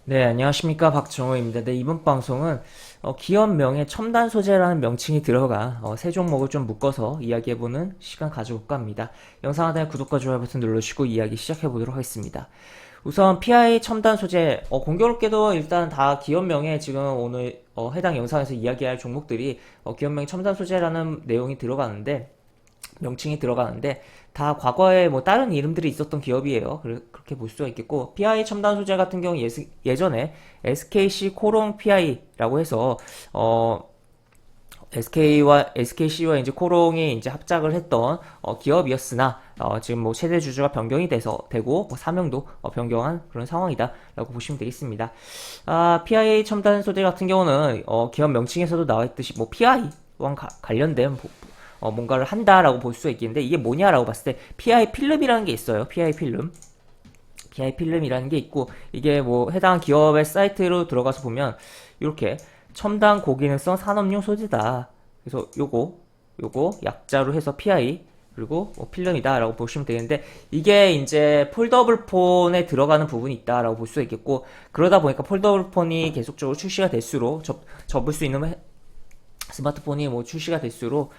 네, 안녕하십니까. 박정호입니다. 네, 이번 방송은 기업명에 첨단 소재라는 명칭이 들어가 세 종목을 좀 묶어서 이야기해보는 시간 가져볼까 합니다. 영상 하단에 구독과 좋아요 버튼 눌러주시고 이야기 시작해보도록 하겠습니다. 우선 PI 첨단 소재, 공교롭게도 일단 다 기업명에 지금 오늘 해당 영상에서 이야기할 종목들이 기업명에 첨단 소재라는 내용이 들어가는데 명칭이 들어가는데 다 과거에 뭐 다른 이름들이 있었던 기업이에요. 그렇게 볼 수가 있겠고 PI 첨단 소재 같은 경우 예전에 SKC 코롱 PI라고 해서 SKC와 이제 코롱이 이제 합작을 했던 기업이었으나 지금 뭐 최대 주주가 변경이 되고 뭐 사명도 변경한 그런 상황이다라고 보시면 되겠습니다. PI 첨단 소재 같은 경우는 기업 명칭에서도 나와 있듯이 뭐 PI와 관련된 뭔가를 한다라고 볼 수 있겠는데 이게 뭐냐라고 봤을 때 PI 필름이라는 게 있어요. PI 필름이라는 게 있고 이게 뭐 해당 기업의 사이트로 들어가서 보면 이렇게 첨단 고기능성 산업용 소재다. 그래서 요거 약자로 해서 PI 그리고 뭐 필름이다라고 보시면 되겠는데 이게 이제 폴더블 폰에 들어가는 부분이 있다라고 볼 수 있겠고 그러다 보니까 폴더블 폰이 계속적으로 출시가 될수록 접을 수 있는 스마트폰이 뭐 출시가 될수록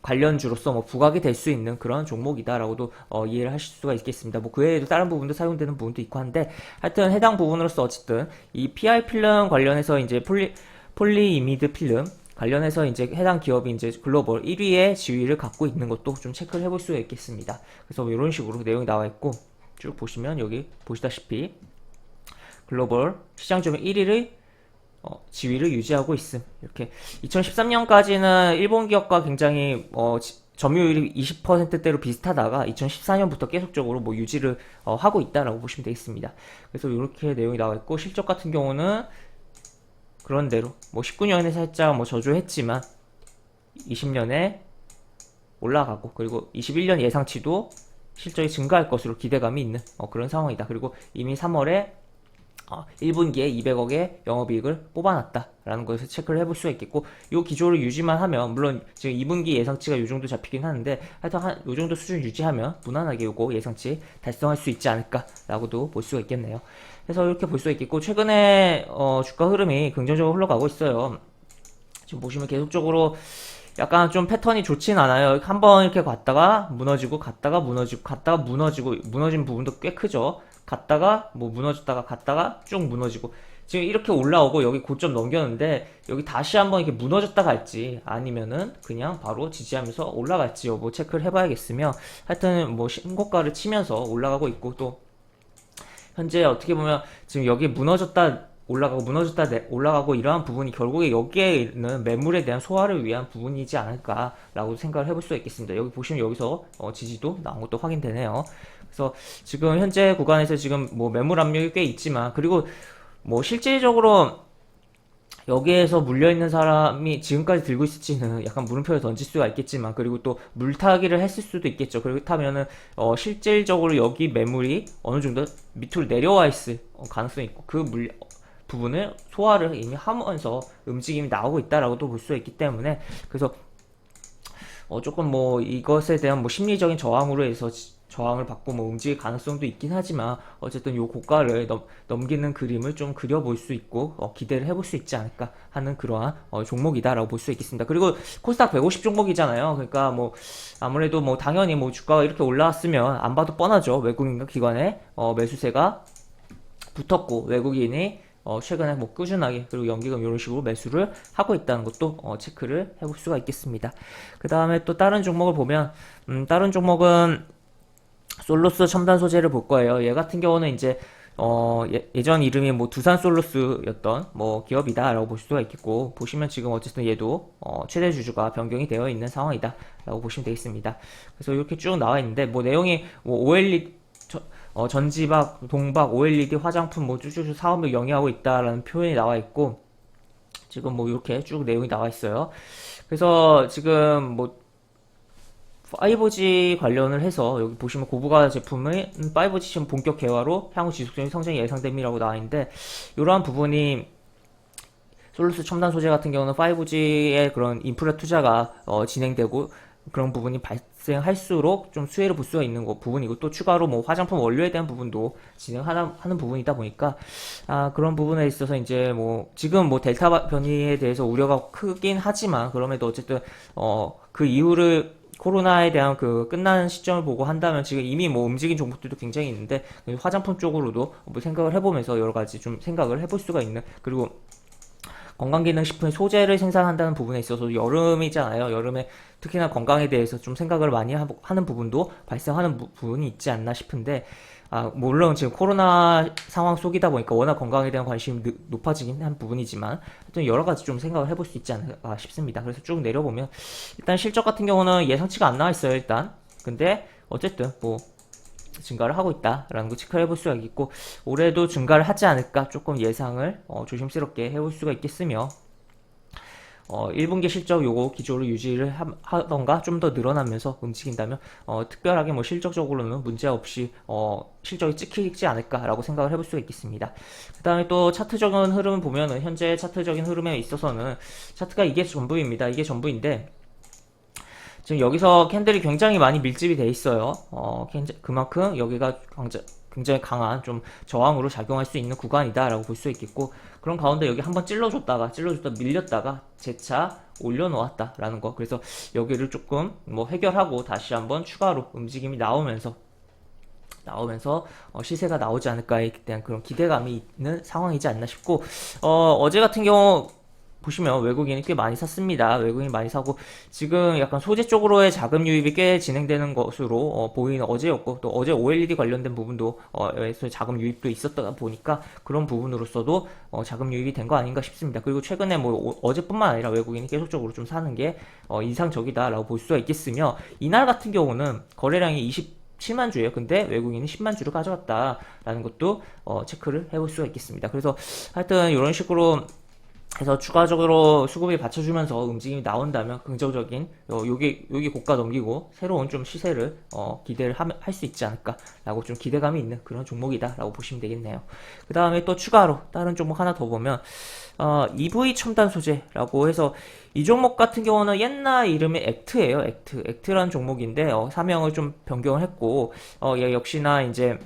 관련주로서 뭐 부각이 될 수 있는 그런 종목이다라고도 이해를 하실 수가 있겠습니다. 뭐 그 외에도 다른 부분도 사용되는 부분도 있고 한데 하여튼 해당 부분으로서 어쨌든 이 PI 필름 관련해서 이제 폴리이미드 필름 관련해서 이제 해당 기업이 이제 글로벌 1위의 지위를 갖고 있는 것도 좀 체크를 해볼 수가 있겠습니다. 그래서 뭐 이런 식으로 내용이 나와 있고 쭉 보시면 여기 보시다시피 글로벌 시장 점유 1위를 지위를 유지하고 있음. 이렇게 2013년까지는 일본 기업과 굉장히 점유율이 20%대로 비슷하다가 2014년부터 계속적으로 뭐 유지를 하고 있다라고 보시면 되겠습니다. 그래서 이렇게 내용이 나와 있고 실적 같은 경우는 그런 대로 뭐 19년에 살짝 뭐 저조했지만 20년에 올라가고 그리고 21년 예상치도 실적이 증가할 것으로 기대감이 있는 그런 상황이다. 그리고 이미 3월에 1분기에 200억의 영업이익을 뽑아놨다라는 것을 체크를 해볼 수가 있겠고 이 기조를 유지만 하면 물론 지금 2분기 예상치가 이 정도 잡히긴 하는데 하여튼 이 정도 수준 유지하면 무난하게 이거 예상치 달성할 수 있지 않을까라고도 볼 수가 있겠네요. 그래서 이렇게 볼 수가 있겠고 최근에 주가 흐름이 긍정적으로 흘러가고 있어요. 지금 보시면 계속적으로 약간 좀 패턴이 좋진 않아요. 한번 이렇게 갔다가 무너지고 갔다가 무너지고 갔다가 무너지고 무너진 부분도 꽤 크죠. 갔다가 뭐 무너졌다가 갔다가 쭉 무너지고 지금 이렇게 올라오고 여기 고점 넘겼는데 여기 다시 한번 이렇게 무너졌다 갈지 아니면은 그냥 바로 지지하면서 올라갈지 여부 체크를 해봐야겠으며 하여튼 뭐 신고가를 치면서 올라가고 있고 또 현재 어떻게 보면 지금 여기 무너졌다 올라가고 무너졌다 올라가고 이러한 부분이 결국에 여기에 있는 매물에 대한 소화를 위한 부분이지 않을까라고 생각을 해볼 수가 있겠습니다. 여기 보시면 여기서 지지도 나온 것도 확인되네요. 그래서 지금 현재 구간에서 지금 뭐 매물 압력이 꽤 있지만 그리고 뭐 실질적으로 여기에서 물려있는 사람이 지금까지 들고 있을지는 약간 물음표를 던질 수가 있겠지만 그리고 또 물타기를 했을 수도 있겠죠. 그렇다면은 실질적으로 여기 매물이 어느 정도 밑으로 내려와 있을 가능성이 있고 그 부분을 소화를 이미 하면서 움직임이 나오고 있다라고도 볼 수 있기 때문에 그래서 조금 뭐 이것에 대한 뭐 심리적인 저항으로 해서 저항을 받고 뭐 움직일 가능성도 있긴 하지만 어쨌든 요 고가를 넘기는 그림을 좀 그려볼 수 있고 기대를 해볼 수 있지 않을까 하는 그러한 종목이다라고 볼 수 있겠습니다. 그리고 코스닥 150 종목이잖아요. 그러니까 뭐 아무래도 뭐 당연히 뭐 주가가 이렇게 올라왔으면 안 봐도 뻔하죠. 외국인과 기관의 매수세가 붙었고 외국인이 최근에 뭐 꾸준하게 그리고 연기금 이런 식으로 매수를 하고 있다는 것도 체크를 해볼 수가 있겠습니다. 그 다음에 또 다른 종목을 보면 다른 종목은 솔로스 첨단 소재를 볼 거예요. 얘 같은 경우는 이제 예전 이름이 뭐 두산 솔로스였던 뭐 기업이다라고 볼 수가 있겠고 보시면 지금 어쨌든 얘도 최대 주주가 변경이 되어 있는 상황이다라고 보시면 되겠습니다. 그래서 이렇게 쭉 나와 있는데 뭐 내용이 뭐 OLED 전지박, 동박, OLED 화장품 뭐 쭈쭈쭈 사업을 영위하고 있다라는 표현이 나와 있고 지금 뭐 이렇게 쭉 내용이 나와 있어요. 그래서 지금 뭐 5G 관련을 해서 여기 보시면 고부가 제품의 5G 시험 본격 개화로 향후 지속적인 성장이 예상됨이라고 나와 있는데 이러한 부분이 솔루스 첨단 소재 같은 경우는 5G의 그런 인프라 투자가 진행되고 그런 부분이 발생할수록 좀 수혜를 볼 수가 있는 부분이고, 또 추가로 뭐 화장품 원료에 대한 부분도 진행하는 부분이다 보니까, 그런 부분에 있어서 이제 뭐 지금 뭐 델타 변이에 대해서 우려가 크긴 하지만, 그럼에도 어쨌든 그 이후를 코로나에 대한 그 끝나는 시점을 보고 한다면 지금 이미 뭐 움직인 종목들도 굉장히 있는데, 화장품 쪽으로도 뭐 생각을 해보면서 여러 가지 좀 생각을 해볼 수가 있는, 그리고 건강기능식품의 소재를 생산한다는 부분에 있어서 여름이잖아요. 여름에 특히나 건강에 대해서 좀 생각을 많이 하는 부분도 발생하는 부분이 있지 않나 싶은데, 물론 지금 코로나 상황 속이다 보니까 워낙 건강에 대한 관심이 높아지긴 한 부분이지만, 하여튼 여러 가지 좀 생각을 해볼 수 있지 않을까 싶습니다. 그래서 쭉 내려보면, 일단 실적 같은 경우는 예상치가 안 나와 있어요, 일단. 근데, 어쨌든, 뭐, 증가를 하고 있다라는 거 체크를 해볼 수가 있겠고, 올해도 증가를 하지 않을까 조금 예상을 조심스럽게 해볼 수가 있겠으며, 1분기 실적 요거 기조를 유지를 하던가 좀 더 늘어나면서 움직인다면, 특별하게 뭐 실적적으로는 문제없이 실적이 찍히지 않을까라고 생각을 해볼 수가 있겠습니다. 그 다음에 또 차트적인 흐름을 보면은, 현재 차트적인 흐름에 있어서는 차트가 이게 전부입니다. 이게 전부인데, 지금 여기서 캔들이 굉장히 많이 밀집이 돼 있어요. 그만큼 여기가 굉장히 강한 좀 저항으로 작용할 수 있는 구간이다라고 볼 수 있겠고, 그런 가운데 여기 한번 찔러줬다가 밀렸다가 재차 올려놓았다라는 거. 그래서 여기를 조금 뭐 해결하고 다시 한번 추가로 움직임이 나오면서 시세가 나오지 않을까에 대한 그런 기대감이 있는 상황이지 않나 싶고, 어제 같은 경우 보시면 외국인이 꽤 많이 샀습니다. 외국인이 많이 사고, 지금 약간 소재 쪽으로의 자금 유입이 꽤 진행되는 것으로 보이는 어제였고, 또 어제 OLED 관련된 부분도 에서 자금 유입도 있었다 보니까 그런 부분으로서도 자금 유입이 된 거 아닌가 싶습니다. 그리고 최근에 뭐 어제뿐만 아니라 외국인이 계속적으로 좀 사는 게 인상적이다라고 볼 수가 있겠으며, 이날 같은 경우는 거래량이 7만 주예요. 근데 외국인이 10만 주를 가져갔다라는 것도 체크를 해볼 수가 있겠습니다. 그래서 하여튼 이런 식으로 해서 추가적으로 수급이 받쳐주면서 움직임이 나온다면 긍정적인, 여기 고가 넘기고 새로운 좀 시세를 기대를 할 수 있지 않을까라고 좀 기대감이 있는 그런 종목이다라고 보시면 되겠네요. 그 다음에 또 추가로 다른 종목 하나 더 보면, EV 첨단 소재라고 해서, 이 종목 같은 경우는 옛날 이름이 액트예요. 액트라는 종목인데, 사명을 좀 변경을 했고, 얘 역시나 이제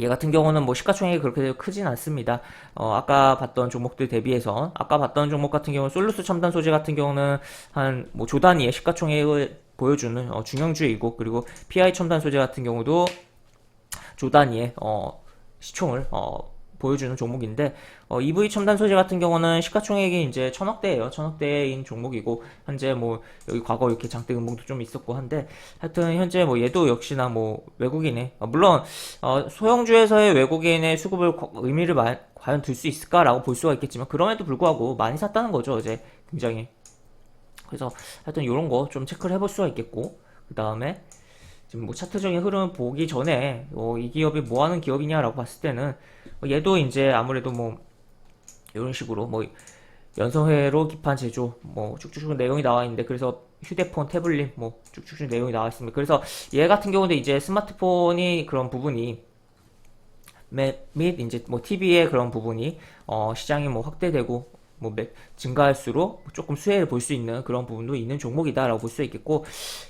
얘 같은 경우는 뭐 시가총액이 그렇게 크진 않습니다. 아까 봤던 종목들 대비해서, 아까 봤던 종목 같은 경우는 솔루스 첨단 소재 같은 경우는 한 뭐 조 단위의 시가총액을 보여주는 중형주이고, 그리고 PI 첨단 소재 같은 경우도 조 단위의 시총을 보여주는 종목인데, EV 첨단 소재 같은 경우는 시가총액이 이제 1000억대예요. 1000억대인 종목이고, 현재 뭐 여기 과거 이렇게 장대 음봉도 좀 있었고 한데, 하여튼 현재 뭐 얘도 역시나 뭐 외국인의, 물론 소형주에서의 외국인의 수급을 의미를 과연 둘 수 있을까라고 볼 수가 있겠지만, 그럼에도 불구하고 많이 샀다는 거죠, 어제 굉장히. 그래서 하여튼 이런 거 좀 체크를 해볼 수가 있겠고, 그 다음에 지금 뭐 차트적인 흐름을 보기 전에 이 기업이 뭐 하는 기업이냐라고 봤을 때는, 얘도 이제 아무래도 뭐 이런 식으로 뭐 연성회로 기판 제조 뭐 쭉쭉쭉 내용이 나와 있는데, 그래서 휴대폰, 태블릿 뭐 쭉쭉쭉 내용이 나와 있습니다. 그래서 얘 같은 경우는 이제 스마트폰이 그런 부분이 및 이제 뭐 TV의 그런 부분이 시장이 뭐 확대되고 뭐 증가할수록 조금 수혜를 볼 수 있는 그런 부분도 있는 종목이다라고 볼 수 있겠고,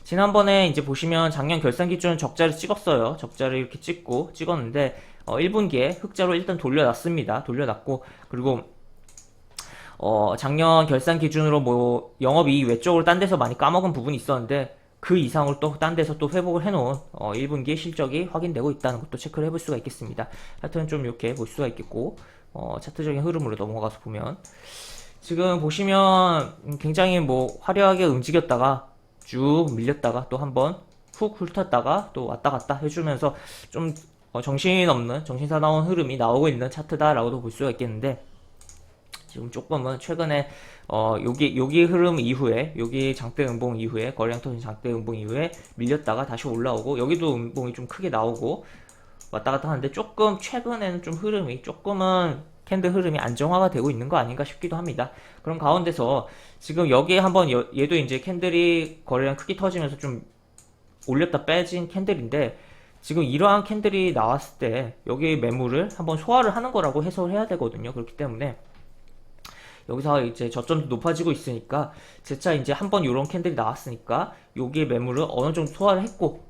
지난번에 이제 보시면 작년 결산 기준 적자를 찍었어요. 적자를 이렇게 찍었는데 1분기에 흑자로 일단 돌려놨습니다. 돌려놨고, 그리고 작년 결산 기준으로 뭐 영업이익 외적으로 딴 데서 많이 까먹은 부분이 있었는데, 그 이상으로 또 딴 데서 또 회복을 해놓은 1분기 실적이 확인되고 있다는 것도 체크를 해볼 수가 있겠습니다. 하여튼 좀 이렇게 볼 수가 있겠고, 차트적인 흐름으로 넘어가서 보면, 지금 보시면 굉장히 뭐 화려하게 움직였다가 쭉 밀렸다가 또 한번 훅 훑었다가 또 왔다 갔다 해주면서 좀 정신없는, 정신사나운 흐름이 나오고 있는 차트다라고도 볼 수가 있겠는데, 지금 조금은 최근에 여기 흐름 이후에, 여기 장대 음봉 이후에, 거래량 터진 장대 음봉 이후에 밀렸다가 다시 올라오고, 여기도 음봉이 좀 크게 나오고 왔다 갔다 하는데, 조금 최근에는 좀 흐름이 조금은 캔들 흐름이 안정화가 되고 있는 거 아닌가 싶기도 합니다. 그런 가운데서 지금 여기에 한번 얘도 이제 캔들이 거래량 크게 터지면서 좀 올렸다 빼진 캔들인데, 지금 이러한 캔들이 나왔을 때 여기 매물을 한번 소화를 하는 거라고 해석을 해야 되거든요. 그렇기 때문에 여기서 이제 저점도 높아지고 있으니까 재차 이제 한번 이런 캔들이 나왔으니까 여기에 매물을 어느 정도 소화를 했고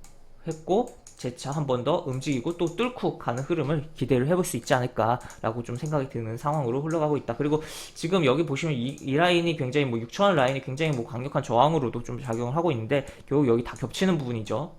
재차 한 번 더 움직이고 또 뚫고 가는 흐름을 기대를 해볼 수 있지 않을까라고 좀 생각이 드는 상황으로 흘러가고 있다. 그리고 지금 여기 보시면 이 라인이 굉장히 뭐 6천원 라인이 굉장히 뭐 강력한 저항으로도 좀 작용을 하고 있는데 결국 여기 다 겹치는 부분이죠.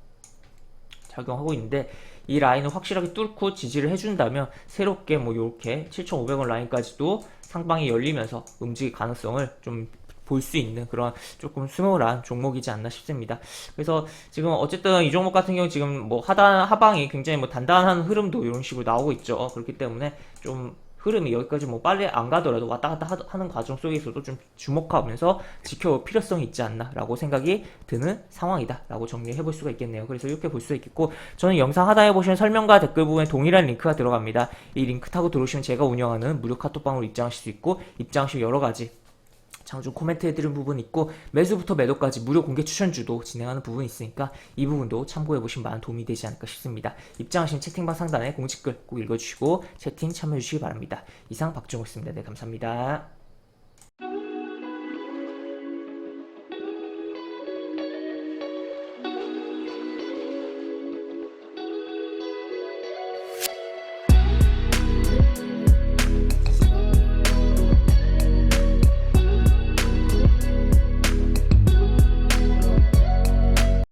작용하고 있는데 이 라인을 확실하게 뚫고 지지를 해준다면 새롭게 뭐 이렇게 7,500원 라인까지도 상방이 열리면서 움직일 가능성을 좀 볼 수 있는 그런 조금 스몰한 종목이지 않나 싶습니다. 그래서 지금 어쨌든 이 종목 같은 경우 지금 뭐 하방이 굉장히 뭐 단단한 흐름도 이런 식으로 나오고 있죠. 그렇기 때문에 좀 흐름이 여기까지 뭐 빨리 안 가더라도 왔다 갔다 하는 과정 속에서도 좀 주목하면서 지켜볼 필요성이 있지 않나라고 생각이 드는 상황이다라고 정리해 볼 수가 있겠네요. 그래서 이렇게 볼 수가 있겠고 저는 영상 하단에 보시면 설명과 댓글 부분에 동일한 링크가 들어갑니다. 이 링크 타고 들어오시면 제가 운영하는 무료 카톡방으로 입장하실 수 있고 입장하시면 여러 가지 장중 코멘트 해드린 부분이 있고 매수부터 매도까지 무료 공개 추천주도 진행하는 부분이 있으니까 이 부분도 참고해보시면 많은 도움이 되지 않을까 싶습니다. 입장하시면 채팅방 상단에 공지글 꼭 읽어주시고 채팅 참여해주시기 바랍니다. 이상 박종호였습니다. 네, 감사합니다.